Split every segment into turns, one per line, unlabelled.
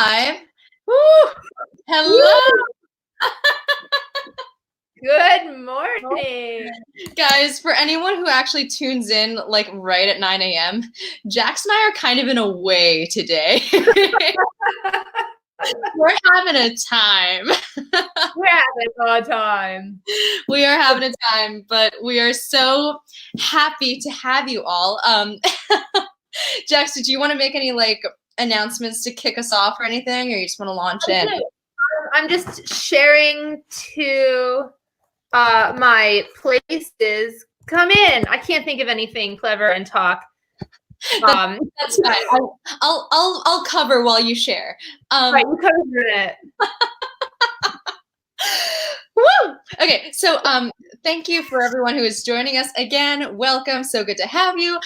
Live. Woo! Hello,
Good morning.
guys. For anyone who actually tunes in like right at 9 a.m., Jax and I are kind of in a way today. We're having a time.
We're having a time.
We are having a time, but we are so happy to have you all. Jax, did you want to make any like announcements to kick us off or anything, or you just want to launch in?
I'm just sharing to my places. Come in. I can't think of anything clever and talk.
That's fine. I'll cover while you share.
Right, you covered it.
Woo! Okay, so thank you for everyone who is joining us again. Welcome, so good to have you.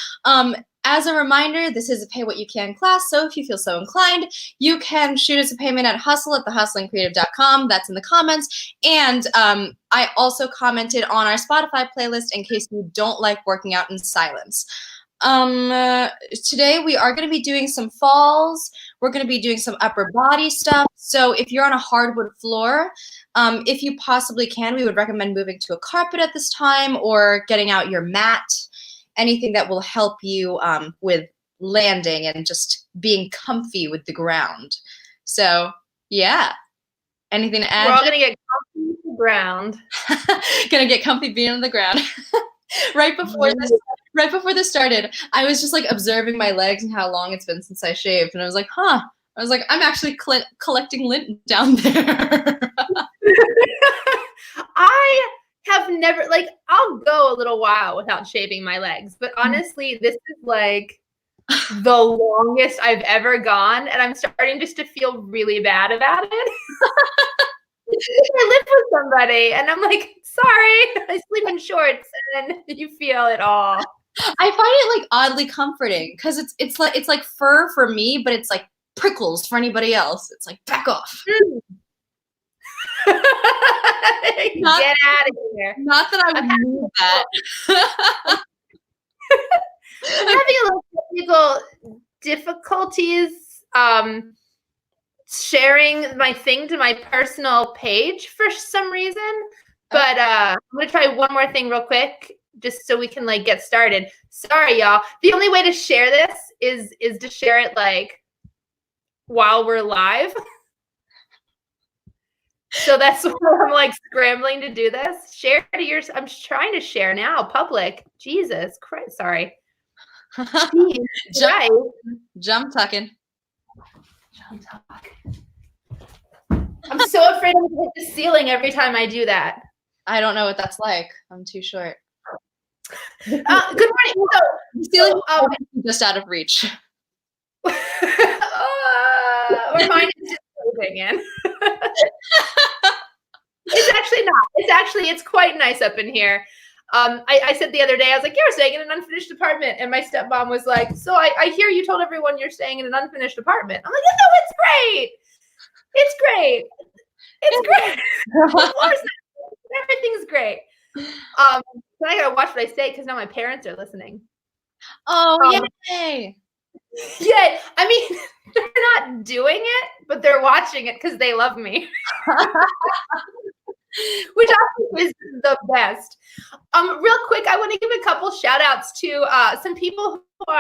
As a reminder, this is a pay what you can class, so if you feel so inclined, you can shoot us a payment at hustle@thehustlingcreative.com. That's in the comments. And I also commented on our Spotify playlist in case you don't like working out in silence. Today we are going to be doing some falls. We're going to be doing some upper body stuff. So if you're on a hardwood floor, if you possibly can, we would recommend moving to a carpet at this time or getting out your mat, anything that will help you with landing and just being comfy with the ground. So yeah, anything to add?
We're all going to get comfy with the ground.
Gonna get comfy being on the ground. Right before this started, I was just like observing my legs and how long it's been since I shaved, and I was like, I'm actually collecting lint down there.
I have never, like, I'll go a little while without shaving my legs, but honestly, this is like the longest I've ever gone, and I'm starting just to feel really bad about it. I live with somebody, and I'm like, sorry, I sleep in shorts, and you feel it all.
I find it like oddly comforting because it's like fur for me, but it's like prickles for anybody else. It's like back off.
Get out of here.
Not that I would need that.
I'm having a little technical difficulties sharing my thing to my personal page for some reason. But I'm gonna try one more thing real quick, just so we can like get started. Sorry, y'all. The only way to share this is to share it like while we're live. So that's why I'm like scrambling to do this. Share to yours. I'm trying to share now, public. Jesus Christ, sorry.
Jump tucking.
Jump tuck. I'm so afraid I'm gonna hit the ceiling every time I do that.
I don't know what that's like. I'm too short.
Good morning.
So, just out of reach.
Or mine is just moving in. It's actually not. It's quite nice up in here. I said the other day, I was like, you're staying in an unfinished apartment. And my stepmom was like, so I hear you told everyone you're staying in an unfinished apartment. I'm like, no, it's great. It's great. It's great. Of course, everything's great. But I gotta watch what I say because now my parents are listening.
Oh, yay!
Yeah, I mean, they're not doing it, but they're watching it because they love me. Which I think is the best. Real quick, I want to give a couple shout outs to some people who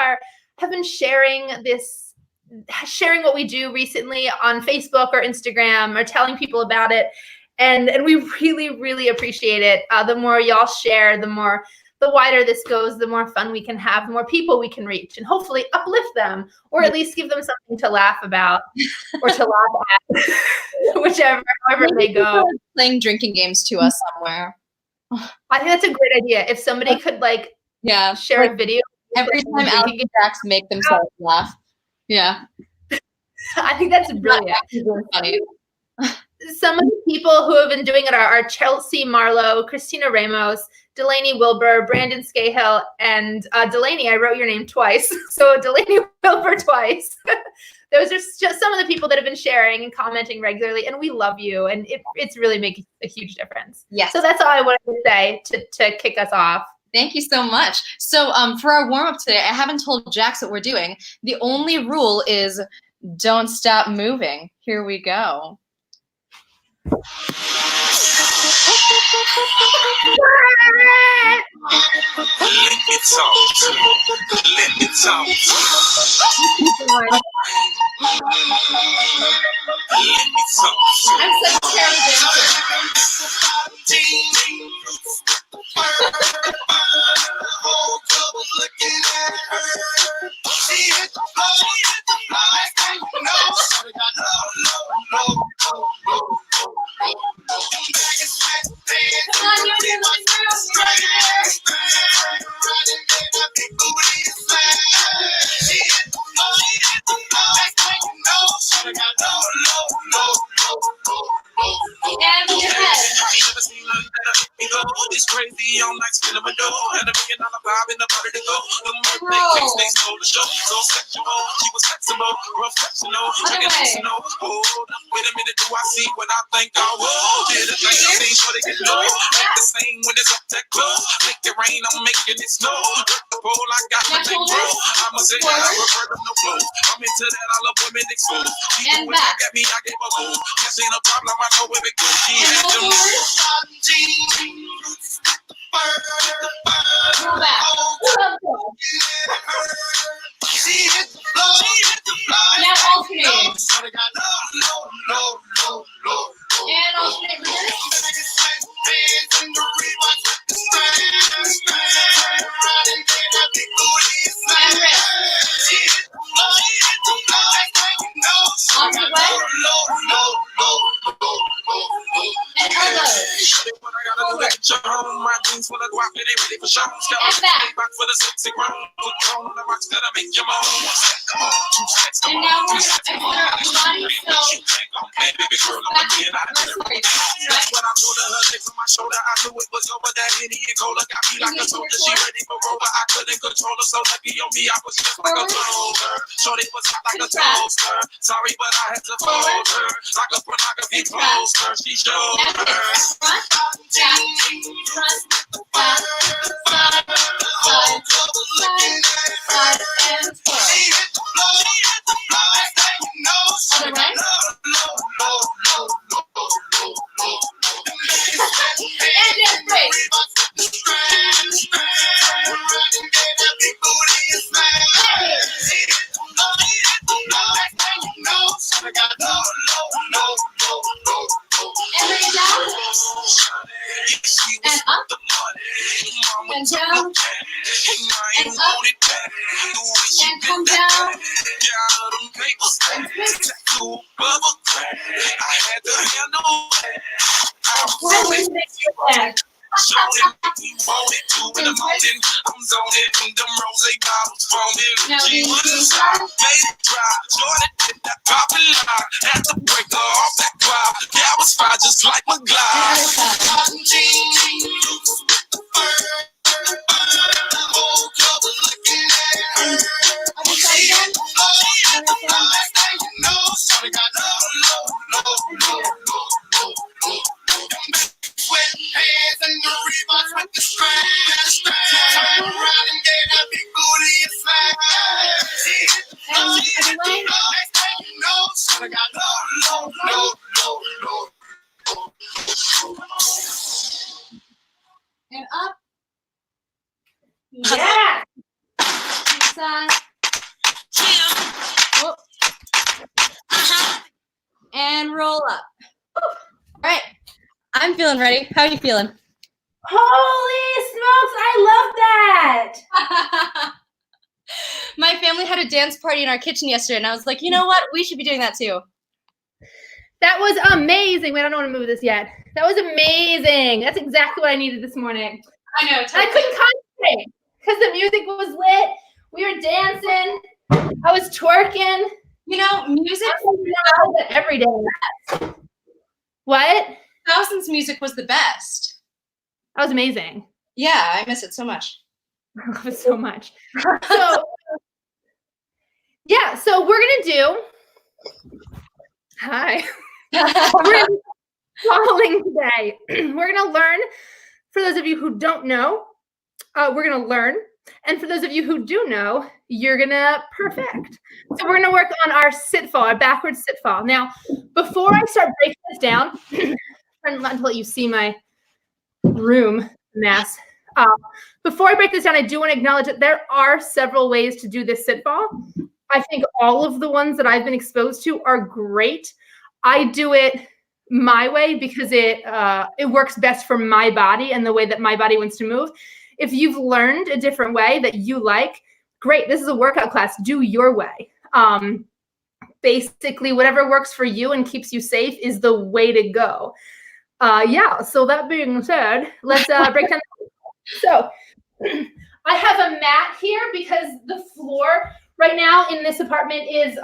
have been sharing what we do recently on Facebook or Instagram or telling people about it. And we really, really appreciate it. The more y'all share, the wider this goes, the more fun we can have, the more people we can reach, and hopefully uplift them, or at least give them something to laugh about or to laugh at, however they go.
Playing drinking games to us somewhere.
I think that's a great idea. If somebody could share a video.
Every time Alex and Jax make themselves laugh. Yeah.
I think that's brilliant.
Funny.
Some of the people who have been doing it are Chelsea Marlowe, Christina Ramos, Delaney Wilbur, Brandon Scahill, and Delaney, I wrote your name twice. So Delaney Wilbur twice. Those are just some of the people that have been sharing and commenting regularly, and we love you, and it's really making a huge difference.
Yes.
So that's all I wanted to say to kick us off.
Thank you so much. So for our warm-up today, I haven't told Jax what we're doing. The only rule is Don't stop moving. Here we go.
Let me talk. Let me talk. Let me talk.
I'm such a terrible dancer. And your head.
It's crazy on nights in the window. Had $1 million vibe in the body to go. The birthday cakes, they stole the show. So sexual, she was flexible, professional, traditional. Hold up, wait a minute, do I see what I think I will? Did a thing I seen, sure they get low. Make the same when it's up that close. Make it rain, I'm making it snow. Work the pole, I got the thing roll. I'ma say that I prefer them no clothes. I'm into that, I love women exposed. She do it back at me, I gave a move. That ain't a problem, I know where it goes. She had them
Roll back. Now alternating. And alternate reverse. And wrist. Opposite way. And elbows. Forward.
my jeans full of guap and they ready for shows.
And back.
Back for the sexy grown. Put on the rocks that'll make you moan.
And now we're going to exit our body. So
Baby girl, I'm a man. That's what I told her. Her legs on my shoulder. I knew it was over. That Henny and Cola got me like a soldier. She ready for rover. I couldn't control her. So lucky on me, I was just like a clover. Shorty was hot like a toaster. Sorry, but I had to fold her. Like a pornography poster. She showed her.
front, back, front, back, side, side, side, and forward. Other way. And then break. And bring it down. And up. And down. And up. And come down. And switch. Why would you make that? Now
She was a star, made it dry. Jordan did that poppin' line. Had to break her off that crowd. Yeah, I was fine just like my glide.
And up. Yeah. Side. Whoop. And roll up.
All right. I'm feeling ready. How are you feeling?
Holy smokes, I love that.
My family had a dance party in our kitchen yesterday, and I was like, you know what? We should be doing that too.
That was amazing. Wait, I don't want to move this yet. That was amazing. That's exactly what I needed this morning.
I know.
And I couldn't concentrate because the music was lit. We were dancing. I was twerking.
You know, music
every day. What?
Thousands music was the best.
That was amazing.
Yeah, I miss it so much.
I love it so much. So, yeah, so we're going to do, hi. We're going to be following today. We're going to learn, for those of you who don't know, we're going to learn And for those of you who do know, you're gonna perfect. So we're gonna work on our sit fall, our backwards sit fall. Now, before I start breaking this down, and let you see my room mess. Before I break this down, I do want to acknowledge that there are several ways to do this sit fall. I think all of the ones that I've been exposed to are great. I do it my way because it works best for my body and the way that my body wants to move. If you've learned a different way that you like, great. This is a workout class. Do your way. Basically, whatever works for you and keeps you safe is the way to go. Yeah, so that being said, let's break down. So I have a mat here because the floor right now in this apartment is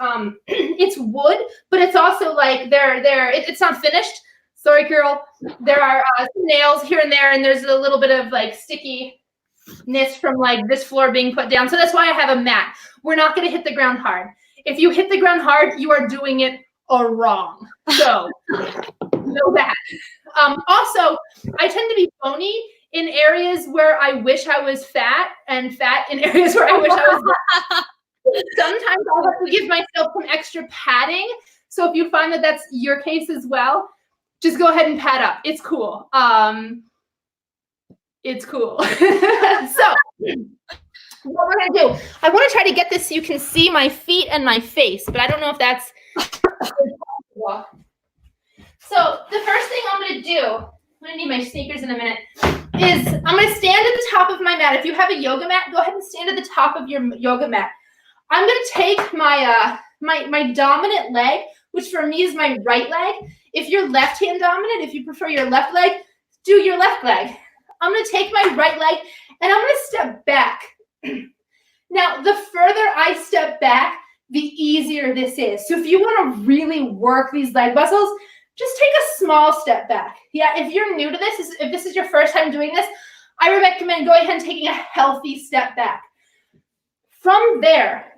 it's wood, but it's also like it's not finished. Sorry, girl. There are some nails here and there, and there's a little bit of like stickiness from like this floor being put down. So that's why I have a mat. We're not going to hit the ground hard. If you hit the ground hard, you are doing it wrong. So know that. Also, I tend to be bony in areas where I wish I was fat, and fat in areas where I wish I was fat. Sometimes I'll have to give myself some extra padding. So if you find that that's your case as well, just go ahead and pad up. It's cool. It's cool. So what we're gonna do, I want to try to get this so you can see my feet and my face, but I don't know if that's possible. So the first thing I'm gonna do, I'm gonna need my sneakers in a minute, is I'm gonna stand at the top of my mat. If you have a yoga mat, go ahead and stand at the top of your yoga mat. I'm gonna take my my dominant leg, which for me is my right leg. If you're left hand dominant, if you prefer your left leg, do your left leg. I'm gonna take my right leg and I'm gonna step back. Now, the further I step back, the easier this is. So if you want to really work these leg muscles, just take a small step back. Yeah, if you're new to this, if this is your first time doing this, I recommend going ahead and taking a healthy step back. From there,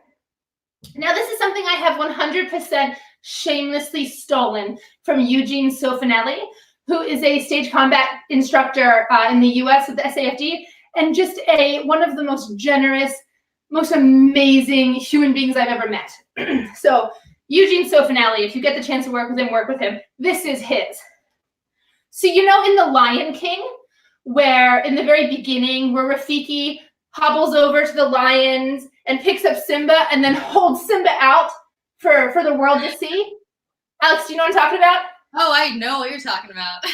now this is something I have 100% shamelessly stolen from Eugene Sofinelli, who is a stage combat instructor in the US with the SAFD, and just one of the most generous, most amazing human beings I've ever met. So Eugene Sofinelli, if you get the chance to work with him, work with him. This is his. So you know in The Lion King, where in the very beginning, where Rafiki hobbles over to the lions and picks up Simba and then holds Simba out for the world to see? Alex, do you know what I'm talking about?
Oh, I know what you're talking about.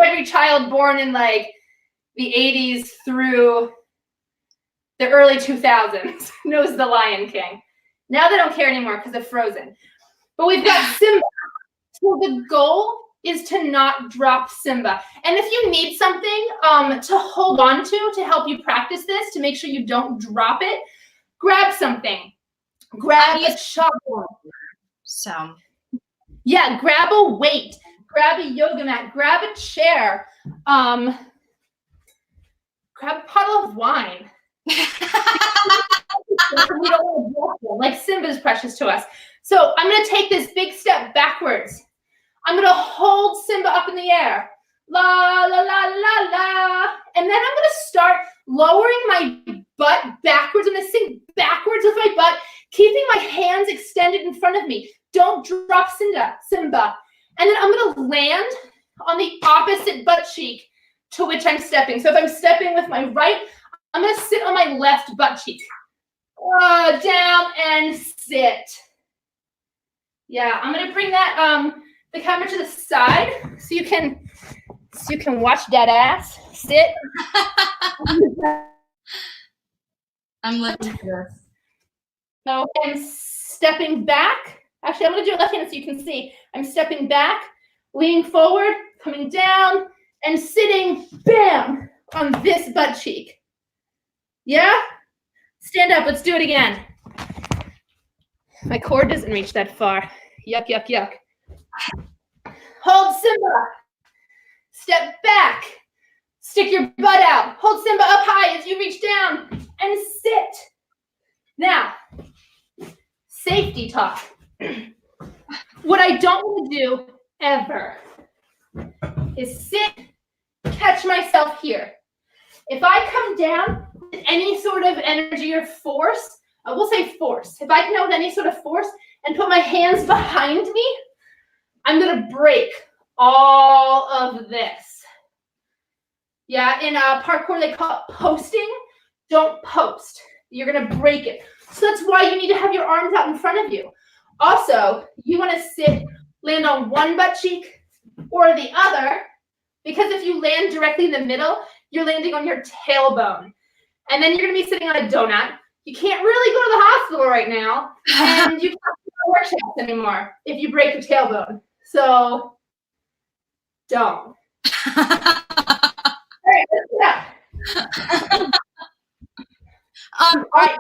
every child born in like the 80s through the early 2000s knows The Lion King. Now they don't care anymore because of Frozen. But we've got Simba. So the goal is to not drop Simba. And if you need something to hold on to help you practice this, to make sure you don't drop it, grab something. Grab a shovel.
So.
Yeah, grab a weight. Grab a yoga mat. Grab a chair. Grab a bottle of wine. We don't want to drop them. Like Simba's precious to us. So I'm going to take this big step backwards. I'm going to hold Simba up in the air. La, la, la, la, la. And then I'm going to start lowering my butt backwards. I'm going to sink backwards with my butt, keeping my hands extended in front of me. Don't drop Simba. And then I'm going to land on the opposite butt cheek to which I'm stepping. So if I'm stepping with my right, I'm going to sit on my left butt cheek. Down and sit. Yeah, I'm going to bring that the camera to the side so you can watch that ass. Sit.
I'm looking for this.
So I'm stepping back. Actually, I'm going to do it left-handed so you can see. I'm stepping back, leaning forward, coming down, and sitting, bam, on this butt cheek. Yeah? Stand up. Let's do it again. My cord doesn't reach that far. Yuck, yuck, yuck. Hold Simba. Step back. Stick your butt out. Hold Simba up high as you reach down and sit. Now, safety talk. What I don't want to do ever is sit, catch myself here. If I come down, any sort of energy or force, we'll say force. If I can hold any sort of force and put my hands behind me, I'm gonna break all of this. Yeah, in parkour they call it posting. Don't post. You're gonna break it. So that's why you need to have your arms out in front of you. Also, you want to sit, land on one butt cheek or the other, because if you land directly in the middle, you're landing on your tailbone. And then you're gonna be sitting on a donut. You can't really go to the hospital right now, and you can't do workshops anymore if you break your tailbone. So don't. All right, let's do that.
All right.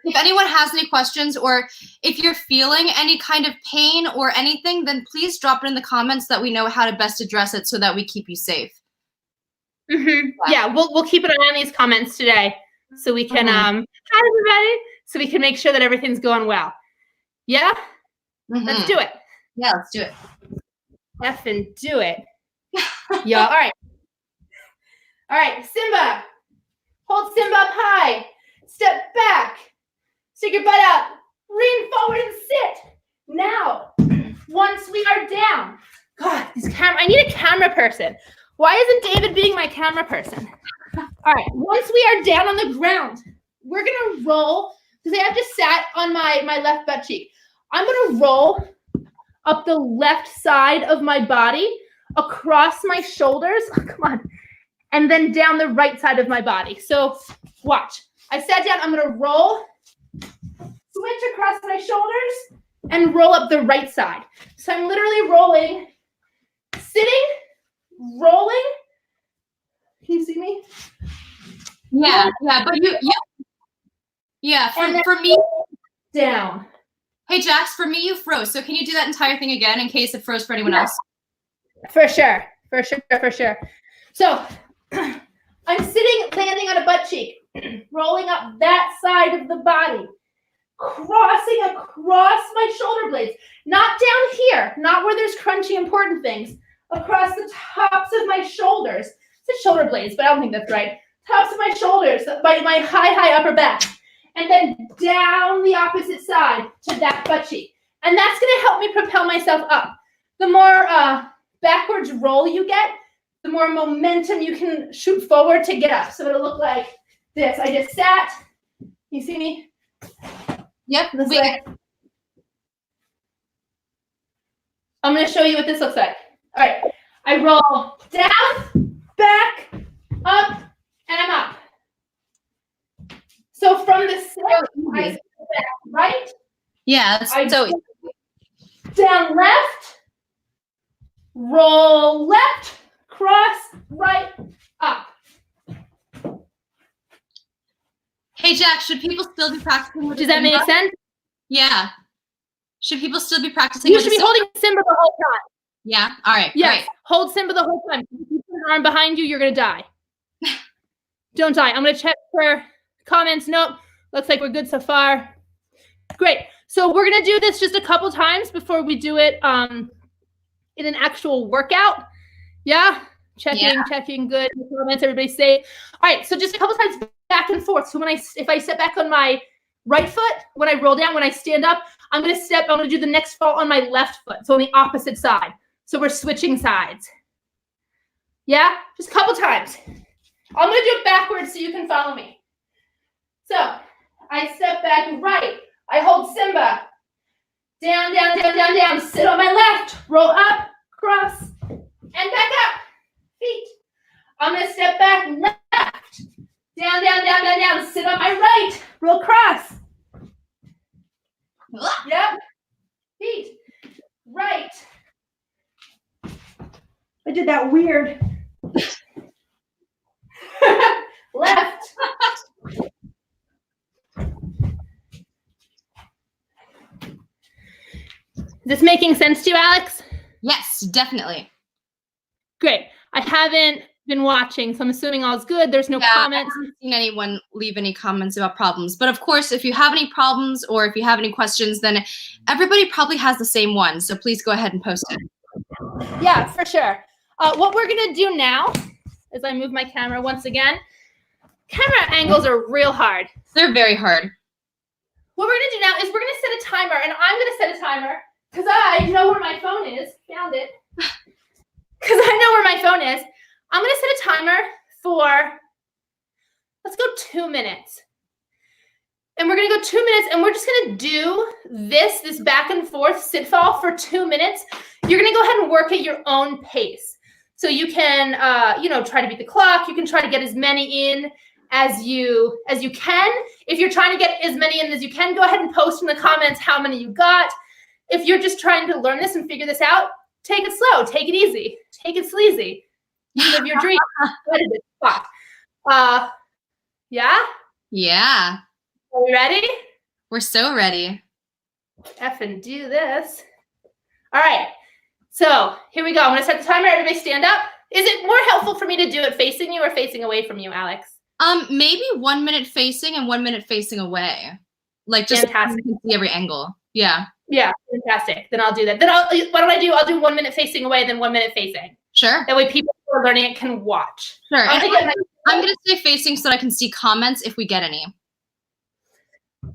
If anyone has any questions, or if you're feeling any kind of pain or anything, then please drop it in the comments so that we know how to best address it so that we keep you safe.
Yeah, we'll keep an eye on these comments today so we can hi everybody, so we can make sure that everything's going well. Yeah? Let's do it.
Yeah, let's do it.
Effing do it. Yeah. All right. All right, Simba. Hold Simba up high. Step back. Stick your butt out. Lean forward and sit. Now, once we are down. God, this camera. I need a camera person. Why isn't David being my camera person? All right, once we are down on the ground, we're gonna roll, because I have just sat on my left butt cheek. I'm gonna roll up the left side of my body, across my shoulders, come on, and then down the right side of my body. So watch. I sat down, I'm gonna roll, switch across my shoulders, and roll up the right side. So I'm literally rolling, sitting, rolling. Can you see me?
Yeah, but for me,
down.
Hey, Jax, for me, you froze. So can you do that entire thing again in case it froze for anyone else?
For sure. So I'm sitting, landing on a butt cheek, rolling up that side of the body, crossing across my shoulder blades, not down here, not where there's crunchy important things, across the tops of my shoulders. It's shoulder blades, but I don't think that's right. Tops of my shoulders, my high upper back. And then down the opposite side to that butt cheek. And that's gonna help me propel myself up. The more backwards roll you get, the more momentum you can shoot forward to get up. So it'll look like this. I just sat. You see me?
Yep.
This way. I'm gonna show you what this looks like. All right. I roll down, back, up, and I'm up. So from the center, I step back, right?
Yeah, so
down left, roll left, cross, right, up.
Hey, Jack, should people still be practicing?
Does that make sense?
Yeah. Should people still be practicing?
You should be holding Simba the whole time.
Yeah. All right.
Yes.
Great.
Hold Simba the whole time. If you put an arm behind you, you're gonna die. Don't die. I'm gonna check for comments. Nope. Looks like we're good so far. Great. So we're gonna do this just a couple times before we do it in an actual workout. Yeah. Checking. Good. Comments. Everybody say. All right. So just a couple times back and forth. So if I step back on my right foot, when I roll down, when I stand up, I'm gonna do the next fall on my left foot. So on the opposite side. So we're switching sides. Yeah, just a couple times. I'm gonna do it backwards so you can follow me. So I step back right. I hold Simba. Down, sit on my left, roll up, cross, and back up. Feet. I'm gonna step back left. Down, sit on my right, roll cross. Yep. Feet. Right. I did that weird. Left. Is this making sense to you, Alex?
Yes, definitely.
Great. I haven't been watching, so I'm assuming all's good. There's no comments.
I haven't seen anyone leave any comments about problems. But of course, if you have any problems or if you have any questions, then everybody probably has the same one. So please go ahead and post it.
Yeah, for sure. What we're going to do now, as I move my camera once again, Camera angles are real hard.
They're very hard.
What we're gonna do now is we're gonna set a timer, and I'm gonna set a timer because I know where my phone is. Found it. Because I know where my phone is. I'm gonna set a timer for, let's go 2 minutes. And we're gonna go 2 minutes, and we're just gonna do this back and forth sit fall for 2 minutes. You're gonna go ahead and work at your own pace. So you can, try to beat the clock. You can try to get as many in as you can. If you're trying to get as many in as you can, go ahead and post in the comments how many you got. If you're just trying to learn this and figure this out, take it slow, take it easy, take it sleazy. You live your dream. Yeah?
Yeah.
Are we ready?
We're so ready.
Effing do this. All right. So here we go. I'm going to set the timer. Everybody stand up. Is it more helpful for me to do it facing you or facing away from you, Alex?
Maybe 1 minute facing and 1 minute facing away. Like just
fantastic.
So you can see every angle. Yeah.
Yeah, fantastic. Then I'll do that. I'll do 1 minute facing away, then 1 minute facing.
Sure.
That way people who are learning it can watch.
Sure. I'm going to say facing so that I can see comments if we get any.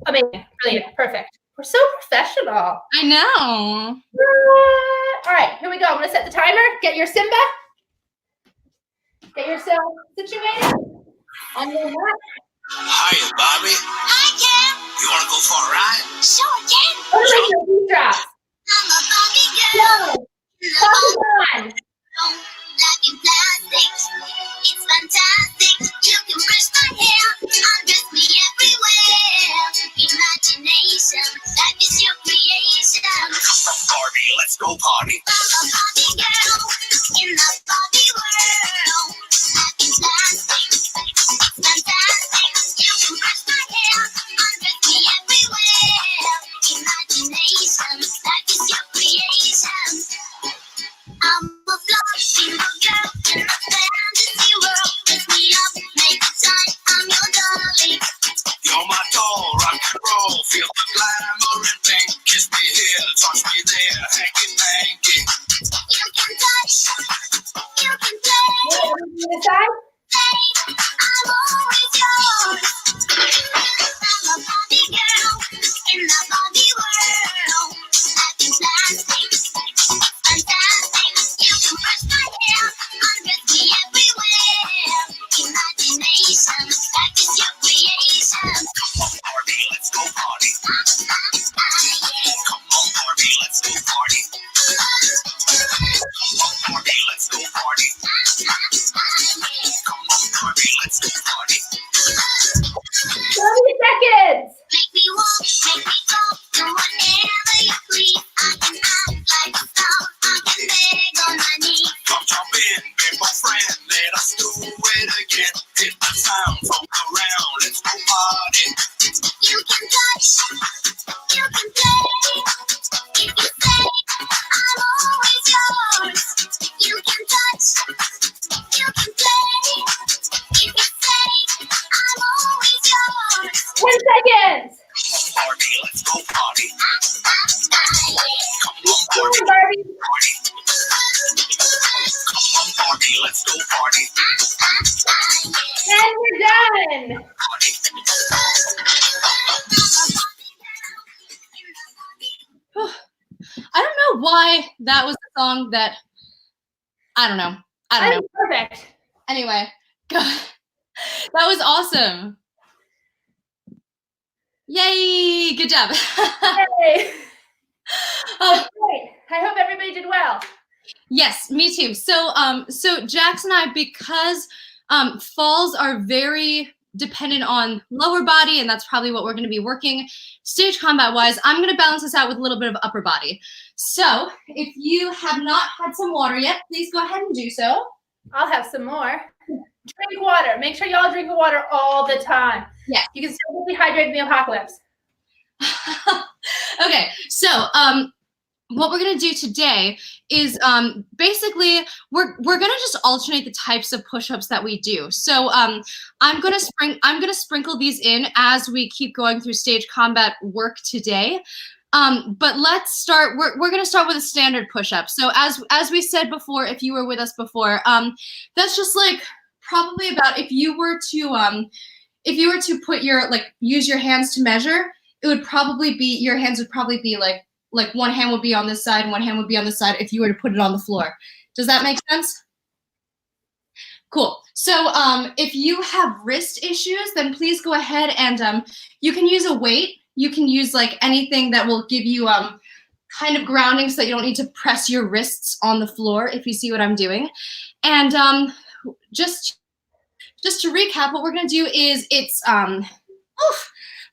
Amazing. Brilliant. Perfect. We're so professional.
I know.
All right, here we go. I'm going to set the timer. Get your Simba. Get yourself situated. On your mat.
Hiya, Bobby.
Hi, Cam.
You want to go for a ride?
Sure, Cam.
What are your beat drops?
I'm a Barbie girl.
Come on.
Black and plastic. It's fantastic. You can brush my hair, undress me everywhere. Imagination, that is your creation.
Come on, Barbie, let's go party.
I'm a Barbie girl in the Barbie world. Black and plastic. It's fantastic. You can brush my hair, undress me everywhere. Imagination, that is your creation. I'm a single girl in a fantasy world. Lift me up, make it time. I'm your darling.
You're my doll, rock and roll. Feel the glamour and pink. Kiss me here, touch me there. Hanky panky.
You can touch, you can play.
Inside?
I'm always yours. I'm a Barbie girl in the Barbie world. Acting plastic, fantastic. You can brush my hair, undress me everywhere. Imagination, that is your creation.
Come on, Barbie, let's go party. Come on, Barbie, let's go party. Come on, Barbie, let's go party. Come on, Barbie, let's go party.
30 seconds.
Make me walk, make me talk, do whatever you please. I can act like a star, I can beg on my knees.
Come jump in, be my friend. Let us do it again. Hit the sound from around. Let's go party.
You can touch, you can play. If you say, I'm always yours. You can touch, you can play. If you say, I'm always yours.
10 seconds.
Barbie, let's go party. Come on,
Come on,
Barbie,
Barbie.
party. Come on, Barbie, let's go party.
And we're done.
Party.
I don't know why that was the song that, I don't know.
Perfect.
Anyway, God, that was awesome. Yay, good job.
Yay.
Oh,
Great. I hope everybody did well.
yes, me too. So Jax and I, because falls are very dependent on lower body, and that's probably what we're going to be working stage combat wise, I'm going to balance this out with a little bit of upper body. So if you have not had some water yet, please go ahead and do so.
I'll have some more. Drink water. Make sure y'all drink water all the time.
Yeah.
You can still be hydrated in the apocalypse.
Okay, so what we're gonna do today is basically we're gonna just alternate the types of push-ups that we do. So I'm gonna sprinkle these in as we keep going through stage combat work today. But let's start. We're gonna start with a standard push-up. So as we said before, if you were with us before, that's just like probably about, if you were to put your, like, use your hands to measure, it would probably be, your hands would probably be like one hand would be on this side and one hand would be on this side if you were to put it on the floor. Does that make sense? Cool. So if you have wrist issues, then please go ahead and you can use a weight. You can use like anything that will give you kind of grounding so that you don't need to press your wrists on the floor, if you see what I'm doing. And just to recap, what we're going to do is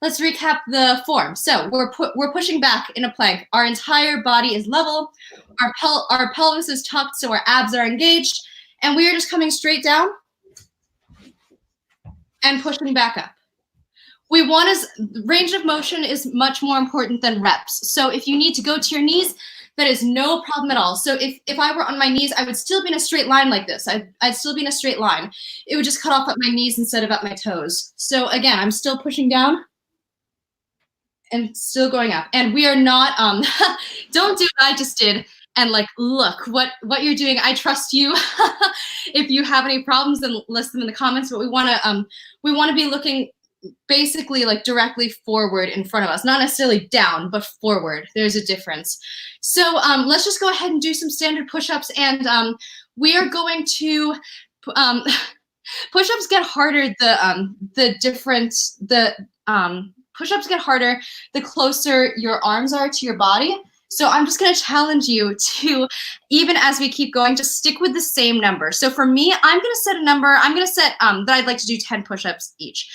let's recap the form. So we're pushing back in a plank. Our entire body is level. Our pelvis is tucked, so our abs are engaged. And we are just coming straight down and pushing back up. Range of motion is much more important than reps. So if you need to go to your knees, that is no problem at all. So if I were on my knees, I would still be in a straight line like this. I'd still be in a straight line. It would just cut off at my knees instead of at my toes. So again, I'm still pushing down and still going up. And we are not, don't do what I just did and like, look, what you're doing, I trust you. If you have any problems, then list them in the comments, but we wanna be looking basically like directly forward in front of us, not necessarily down, but forward. There's a difference. So let's just go ahead and do some standard push-ups, and we are going to push-ups get harder push-ups get harder the closer your arms are to your body. So I'm just going to challenge you to, even as we keep going, just stick with the same number. So for me, I'm going to set a number. I'm going to set that I'd like to do 10 push-ups each.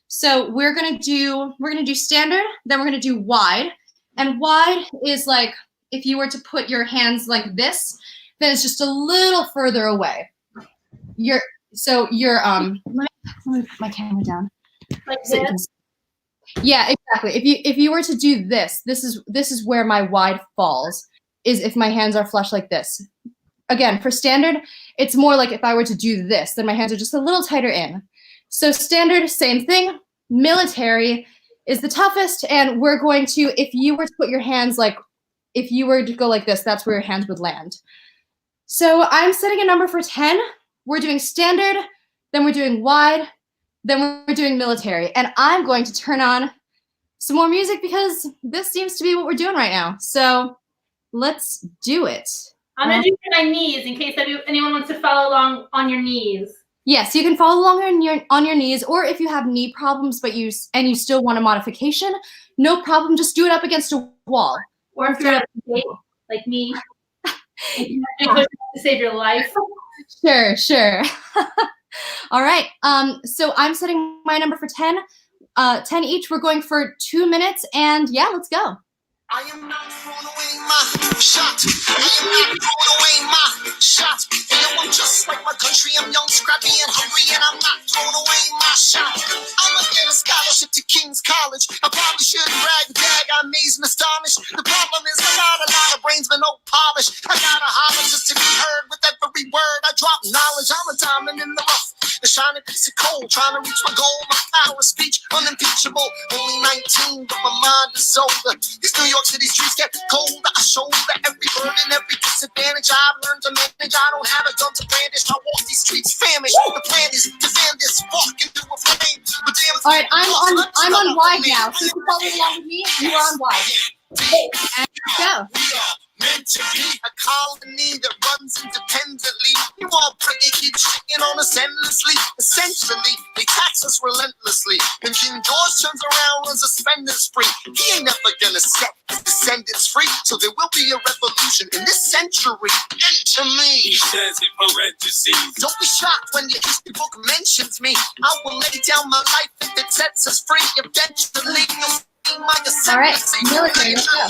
So we're going to do standard, then we're going to do wide. And wide is like, if you were to put your hands like this, then it's just a little further away. Let me put my camera down.
Like
so
this?
Yeah, exactly. If you were to do this is where my wide falls, is if my hands are flush like this. Again, for standard, it's more like if I were to do this, then my hands are just a little tighter in. So standard, same thing. Military is the toughest, and we're going to, if you were to put your hands like, if you were to go like this, that's where your hands would land. So I'm setting a number for 10. We're doing standard, then we're doing wide, then we're doing military. And I'm going to turn on some more music because this seems to be what we're doing right now. So let's do it.
I'm going to do it on my knees in case anyone wants to follow along on your knees.
Yes, you can follow along on your knees, or if you have knee problems but you still want a modification, no problem. Just do it up against a wall.
Or if you're at a date, like me, you have to save your life.
Sure. All right. So I'm setting my number for 10. 10 each. We're going for 2 minutes, and yeah, let's go.
I am not throwing away my shot. I am not throwing away my shot. I'm just like my country. I'm young, scrappy, and hungry, and I'm not throwing away my shot. I'm gonna get a scholarship to King's College. I probably shouldn't brag and tag. I amaze and astonish. The problem is I got a lot of brains but no polish. I gotta holler just to be heard with every word. I drop knowledge. I'm a diamond in the rough. A shining piece of coal, trying to reach my goal. My power speech unimpeachable. Only 19, but my mind is older. These New York City streets get cold. I shoulder every burden, every disadvantage. I've learned to manage. I don't have a gun to brandish. I walk these streets famished. The plan is to fan this, walk into a flame. But damn,
all right, I'm on wide now. So if you follow along with me, you're on wide. And go.
Meant to be a colony that runs independently. You all pretty keep shitting on us endlessly. Essentially, they tax us relentlessly. And King George turns around on a spending spree. He ain't never gonna set his descendants free. So there will be a revolution in this century. Enter me. He says in parentheses. Don't be shocked when your history book mentions me. I will lay down my life if it sets us free. Eventually,
all right, military, let's go.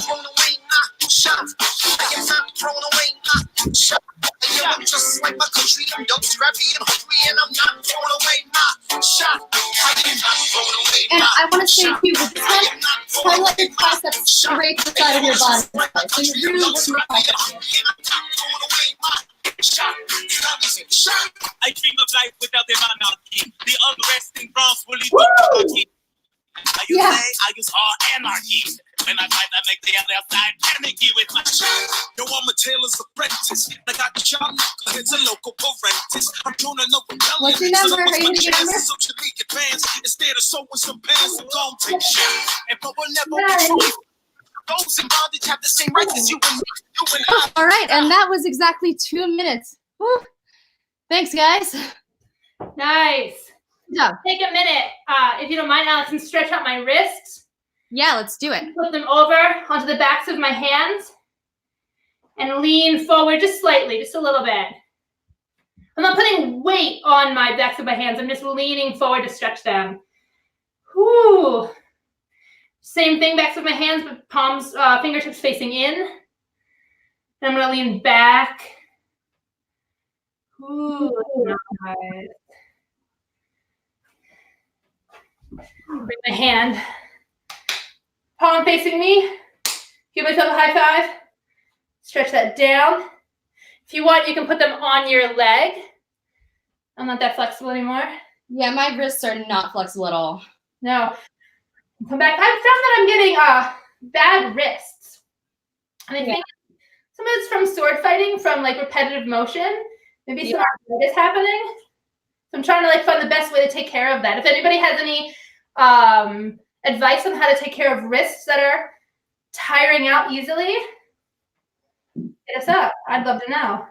Shots. I am not throwing away my shot. I'm just like my country. I'm young, scrappy, and hungry, and I'm not throwing away my shot. I am not throwing away my shot.
And I want to say too, with this one, try to let your triceps straight to the side of your body. So you're really working your triceps.
I dream of life without the monarchy. The unrest in France will lead to anarchy. I use anarchy. When I fight, I make the other side panicky with my shot. Yo, I'm a tailor's apprentice. I got the job, it's a local parentis. I'm doing no rebellion.
What's your number? Are you
my
gonna get number?
chances socially advanced. Instead of sewing some pants, I'm gonna take shots. And but we'll never
Nice.
be those in bondage have the same rights as you and me. You and I.
All right, and that was exactly 2 minutes. Woo. Thanks, guys.
Nice.
Good job.
Take a minute, if you don't mind, Alex, and stretch out my wrists.
Yeah, let's do it.
Put them over onto the backs of my hands and lean forward just slightly, just a little bit. I'm not putting weight on my backs of my hands. I'm just leaning forward to stretch them. Whew. Same thing, backs of my hands, but palms, fingertips facing in. And I'm gonna lean back. Ooh, nice. Bring my hand, palm facing me. Give myself a high five. Stretch that down. If you want, you can put them on your leg. I'm not that flexible anymore.
Yeah, my wrists are not flexible at all.
No. Come back. I've found that I'm getting bad wrists. And I think some of it's from sword fighting, from like repetitive motion. Maybe some arthritis happening. So I'm trying to like find the best way to take care of that. If anybody has any advice on how to take care of wrists that are tiring out easily, hit us up. I'd love to know.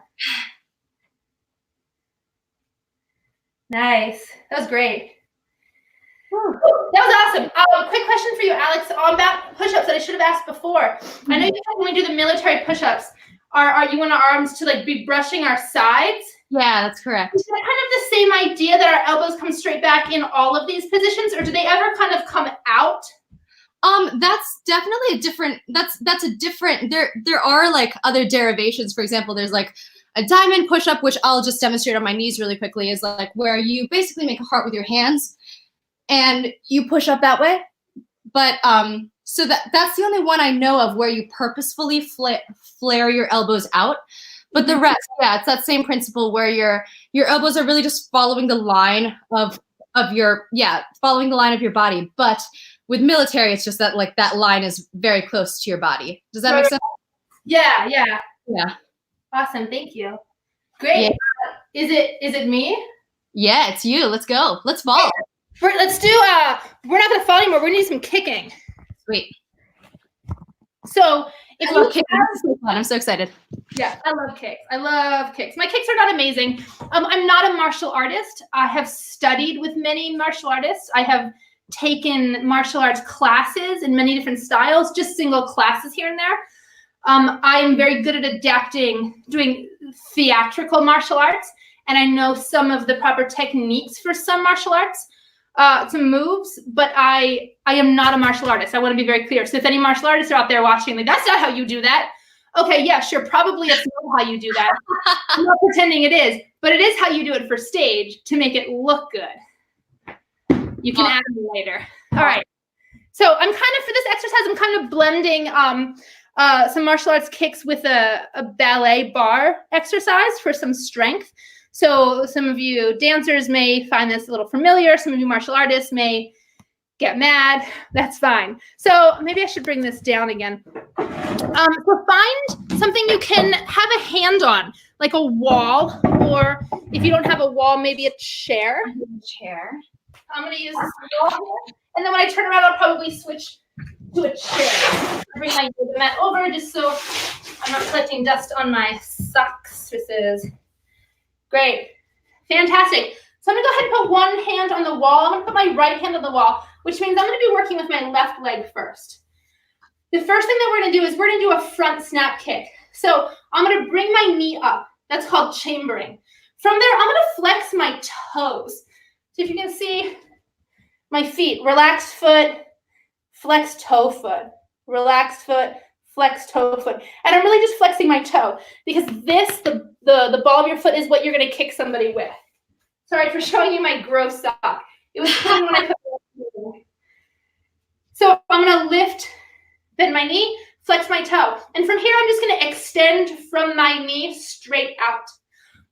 Nice. That was great. Whew. That was awesome. Quick question for you, Alex, about push-ups that I should have asked before. I know you said when we do the military push-ups, are you want our arms to like be brushing our sides?
Yeah, that's correct.
Is that kind of the same idea that our elbows come straight back in all of these positions, or do they ever kind of come out?
That's definitely a different, that's a different, there are like other derivations. For example, there's like a diamond push-up, which I'll just demonstrate on my knees really quickly, is like where you basically make a heart with your hands and you push up that way. But so that's the only one I know of where you purposefully flare your elbows out. But the rest, yeah, it's that same principle where your elbows are really just following the line of your, following the line of your body. But with military, it's just that like that line is very close to your body. Does that make sense?
Yeah.
Yeah.
Awesome. Thank you. Great. Yeah. Is it me?
Yeah, it's you. Let's go. Let's fall.
Let's do, we're not going to fall anymore. We're going to do some kicking.
Sweet.
So if you
kicking. This is so fun. I'm so excited.
Yeah, I love kicks. I love kicks. My kicks are not amazing. I'm not a martial artist. I have studied with many martial artists. I have taken martial arts classes in many different styles, just single classes here and there. I am very good at doing theatrical martial arts, and I know some of the proper techniques for some martial arts, some moves, but I am not a martial artist. I want to be very clear. So if any martial artists are out there watching, like, that's not how you do that. Okay, yeah, sure, probably it's not how you do that. I'm not pretending it is, but it is how you do it for stage to make it look good. You can add me later. All right. So I'm kind of, for this exercise, I'm kind of blending some martial arts kicks with a ballet bar exercise for some strength. So some of you dancers may find this a little familiar. Some of you martial artists may get mad. That's fine. So maybe I should bring this down again. So find something you can have a hand on, like a wall, or if you don't have a wall, maybe a chair. I'm going to use this wall here. And then when I turn around, I'll probably switch to a chair. Bring my yoga mat over just so I'm not collecting dust on my socks. This is great. Fantastic. So I'm going to go ahead and put one hand on the wall. I'm going to put my right hand on the wall, which means I'm going to be working with my left leg first. The first thing that we're going to do is we're going to do a front snap kick. So I'm going to bring my knee up. That's called chambering. From there, I'm going to flex my toes. So if you can see my feet, relaxed foot, flex toe foot, relaxed foot, flex toe foot. And I'm really just flexing my toe because this, the ball of your foot, is what you're going to kick somebody with. Sorry for showing you my gross sock. It was clean when I put it. So I'm going to lift, bend my knee, flex my toe. And from here, I'm just going to extend from my knee straight out.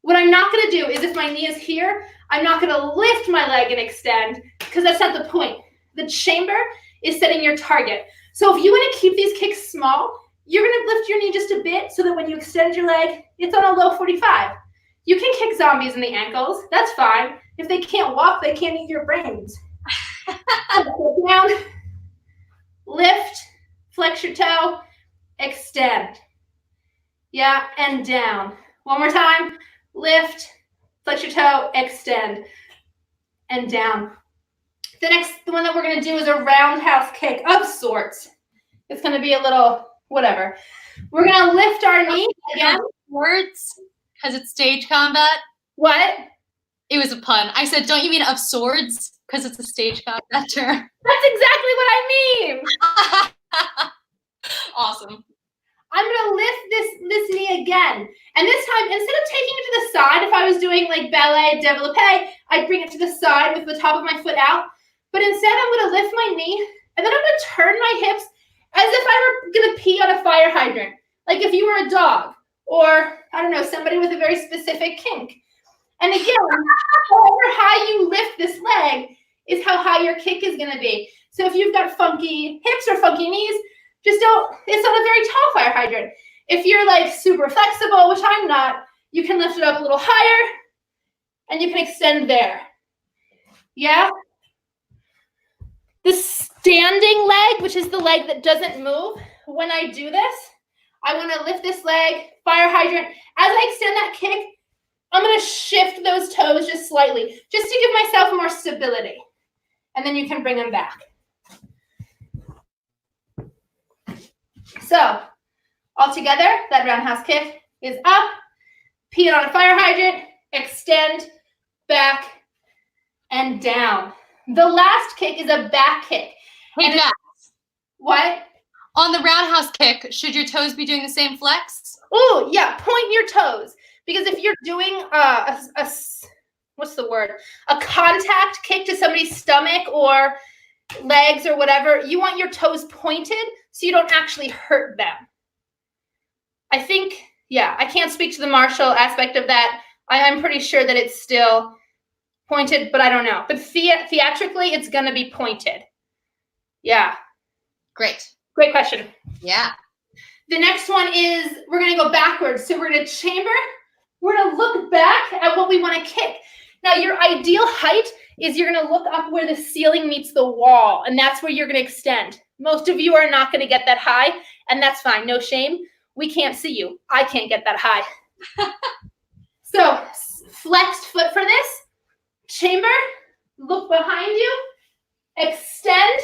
What I'm not going to do is if my knee is here, I'm not going to lift my leg and extend because that's not the point. The chamber is setting your target. So if you want to keep these kicks small, you're going to lift your knee just a bit so that when you extend your leg, it's on a low 45. You can kick zombies in the ankles. That's fine. If they can't walk, they can't eat your brains. Down, lift, flex your toe, extend. Yeah, and down. One more time. Lift, flex your toe, extend, and down. The one that we're going to do is a roundhouse kick of sorts. It's going to be a little whatever. We're going to lift our knee again.
Words, because it's stage combat.
What?
It was a pun. I said, don't you mean of swords? Because it's a stage combat term.
That's exactly what I mean.
Awesome.
I'm going to lift this knee again. And this time, instead of taking it to the side, if I was doing like ballet développé, I'd bring it to the side with the top of my foot out. But instead, I'm going to lift my knee, and then I'm going to turn my hips as if I were going to pee on a fire hydrant. Like if you were a dog or, I don't know, somebody with a very specific kink. And again, however high you lift this leg is how high your kick is going to be. So if you've got funky hips or funky knees, just don't, it's not a very tall fire hydrant. If you're like super flexible, which I'm not, you can lift it up a little higher and you can extend there. Yeah? The standing leg, which is the leg that doesn't move, when I do this, I want to lift this leg, fire hydrant. As I extend that kick, I'm going to shift those toes just slightly, just to give myself more stability. And then you can bring them back. So, all together, that roundhouse kick is up, pee it on a fire hydrant, extend, back, and down. The last kick is a back kick.
Hey, Jax.
What?
On the roundhouse kick, should your toes be doing the same flex?
Oh, yeah, point your toes. Because if you're doing what's the word? A contact kick to somebody's stomach or legs or whatever, you want your toes pointed so you don't actually hurt them. I think, yeah, I can't speak to the martial aspect of that. I'm pretty sure that it's still pointed, but I don't know. But theatrically, it's going to be pointed. Yeah.
Great.
Great question.
Yeah.
The next one is we're going to go backwards. So we're going to chamber. We're going to look back at what we want to kick. Now, your ideal height is you're going to look up where the ceiling meets the wall, and that's where you're going to extend. Most of you are not going to get that high, and that's fine. No shame. We can't see you. I can't get that high. So, flexed foot for this. Chamber. Look behind you. Extend.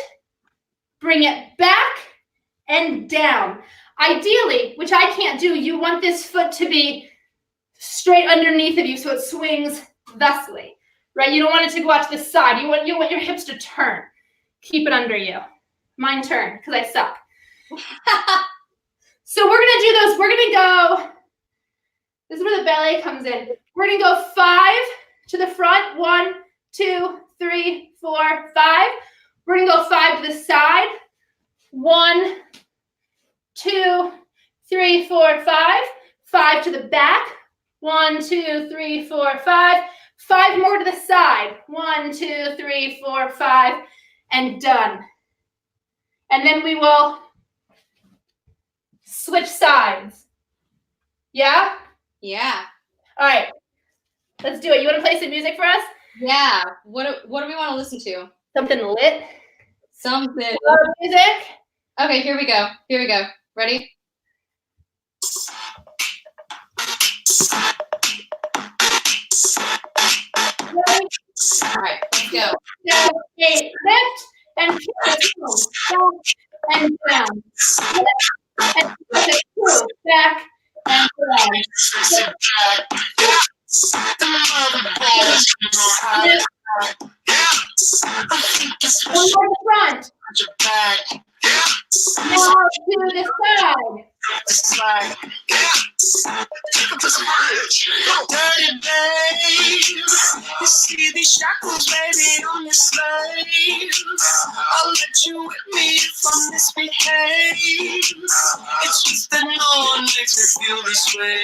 Bring it back and down. Ideally, which I can't do, you want this foot to be straight underneath of you so it swings thusly, right? You don't want it to go out to the side. You want your hips to turn. Keep it under you. Mine turn, because I suck. So we're going to do those. We're going to go, this is where the ballet comes in. We're going to go 5 to the front. 1, 2, 3, 4, 5. We're going to go 5 to the side. 1, 2, 3, 4, 5. 5 to the back. 1, 2, 3, 4, 5. 5 more to the side. 1, 2, 3, 4, 5. And done. And then we will switch sides. Yeah?
Yeah.
All right. Let's do it. You want to play some music for us?
Yeah. What do we want to listen to?
Something lit?
Something.
Music?
Okay, here we go. Here we go. Ready?
Ready?
All right, let's go.
7, 8, lift and down and down. Lift and two, back and down. Lift. One more to front. Now to the side.
Dirty babe, you see these shackles, baby, on your slaves. I'll let you with me if I misbehave. It's just that no one makes me feel this way.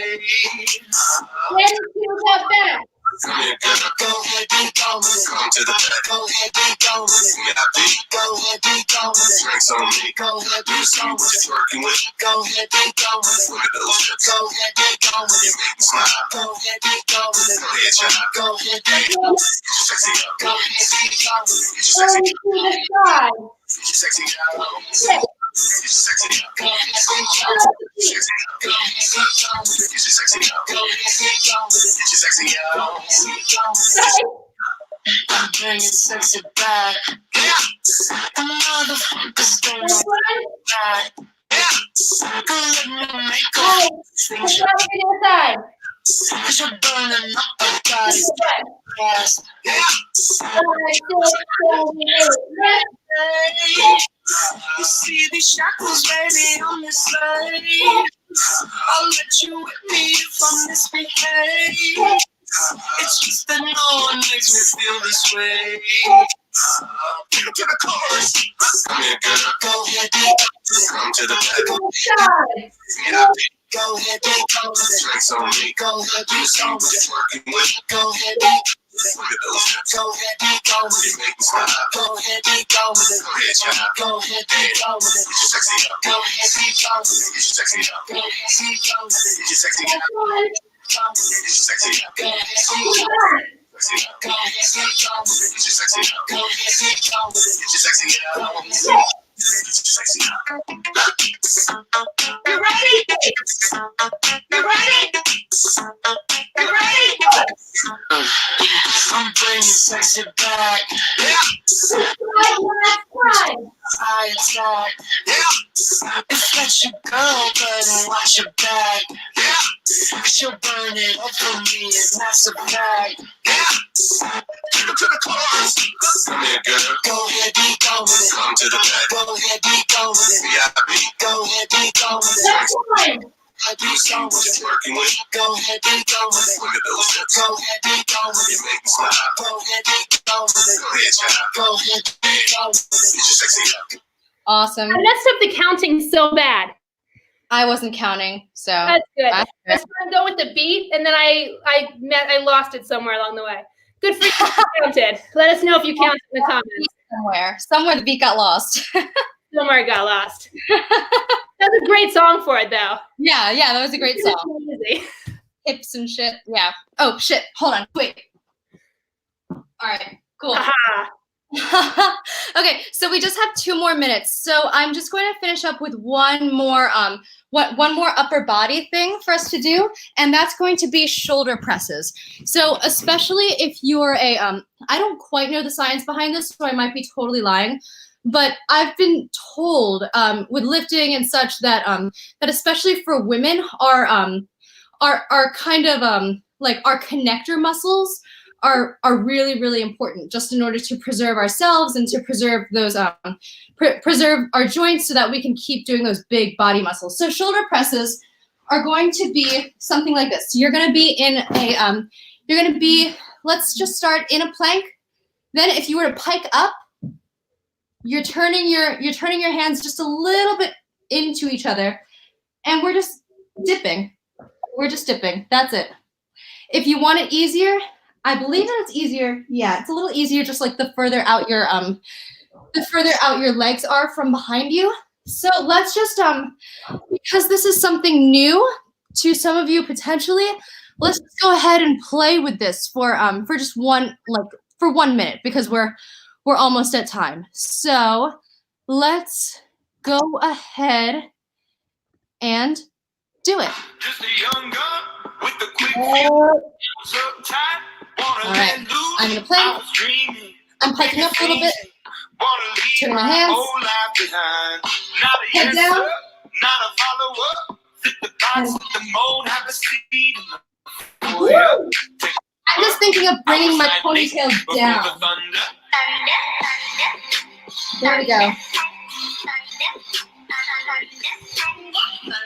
Then to the back.
Come here, girl.
Go ahead, be gone with it.
Come to the back.
Go ahead, be gone with it.
VIP.
Go ahead, be gone with it.
Drinks on me.
Go ahead, be
You see
gone
what
with it.
you're working with.
Go ahead, be gone with it.
Look at those hips.
Go ahead, be gone with
You
it.
make me smile.
Go ahead, be gone with it.
Go ahead, child.
Go ahead, be gone with it.
Get your sexy up.
Go ahead, be gone with it.
Get your sexy up.
To the side.
Get your sexy up.
Sit.
Get your sexy up.
Go ahead, be gone
Get
with it.
your sexy up.
Go ahead, be gone with it.
Get your sexy up.
Go ahead, be gone with it.
Get your sexy up.
Go ahead, be gone with it. I'm bringing sexy back. The motherfuckers don't know that. Let me make
Hey,
up
let's go to the other side.
cause you're burning up my body fast.
5, 6, 7, 8.
You see these shackles, baby, on this slave. I'll let you with me if I misbehave. It's just that no one makes me feel this way.
Get up to the chorus. Come here, girl.
Go ahead,
Come to the back.
Side.
VIP.
go ahead, be gone with it.
Drinks on me.
Go ahead, be
You see
gone
what
with it.
you're working with.
Go ahead, be
Look at those hips.
go ahead, be gone with
You
it.
make me smile.
Go ahead, be gone with it.
Go ahead, child.
Go ahead, be gone with it.
Get your sexy up.
Go ahead, be gone with it.
Get your sexy up.
Go ahead, be gone with it.
Get your sexy up.
One.
Gone with
Get
it.
your sexy up.
Go ahead, be gone.
Sexy up.
Go ahead, be gone with it.
Get your sexy up.
Go ahead, be gone with it.
Get your sexy up.
Go ahead,
Get your sexy up.
You ready? You ready? You ready?
I'm bringing sexy back.
Last time.
I attack. If that's your girl, better watch your back. Cause you'll burn it up for me, and that's a fact.
Get up to the chorus. Come here, girl.
Go ahead, be gone with it.
Come to the back.
Go ahead, be gone with it.
VIP.
Go ahead, be gone with it.
Last time.
Be gone with it.
Working with.
Go ahead, be gone with it.
Look at those hips.
Go ahead, be gone with
You
it.
make me smile.
Go ahead, be gone with it.
Go ahead, child.
Go ahead, be gone with
Get
it.
your sexy up.
Awesome.
I messed up the counting so bad.
I wasn't counting, so
That's good. I
that's good.
was trying to go with the beat, and then I lost it somewhere along the way. Good for you. If you counted. Let us know if you counted in the comments.
Somewhere the beat got lost.
Somewhere it got lost. That's a great song for it, though.
yeah, that was a great song.
Easy.
Hips and shit. Yeah. Oh shit. Hold on. Wait. All right. Cool.
Aha.
Okay, so we just have 2 more minutes. So I'm just going to finish up with one more upper body thing for us to do, and that's going to be shoulder presses. So especially if you're a I don't quite know the science behind this, so I might be totally lying, but I've been told with lifting and such that that especially for women our kind of like our connector muscles are really, really important just in order to preserve ourselves and to preserve those preserve our joints so that we can keep doing those big body muscles. So shoulder presses are going to be something like this. You're going to be in a let's just start in a plank. Then if you were to pike up, you're turning your hands just a little bit into each other, and we're just dipping. We're just dipping. That's it. If you want it easier, I believe that it's easier. Yeah, it's a little easier just like the further out your legs are from behind you. So let's just because this is something new to some of you potentially, let's just go ahead and play with this for just for 1 minute because we're almost at time. So let's go ahead and do it.
Just a young gun with the quick
All right, I'm gonna plank. I'm piking up a little bit. Turn my hands. Head down. I'm just thinking of bringing my ponytail down. There we go.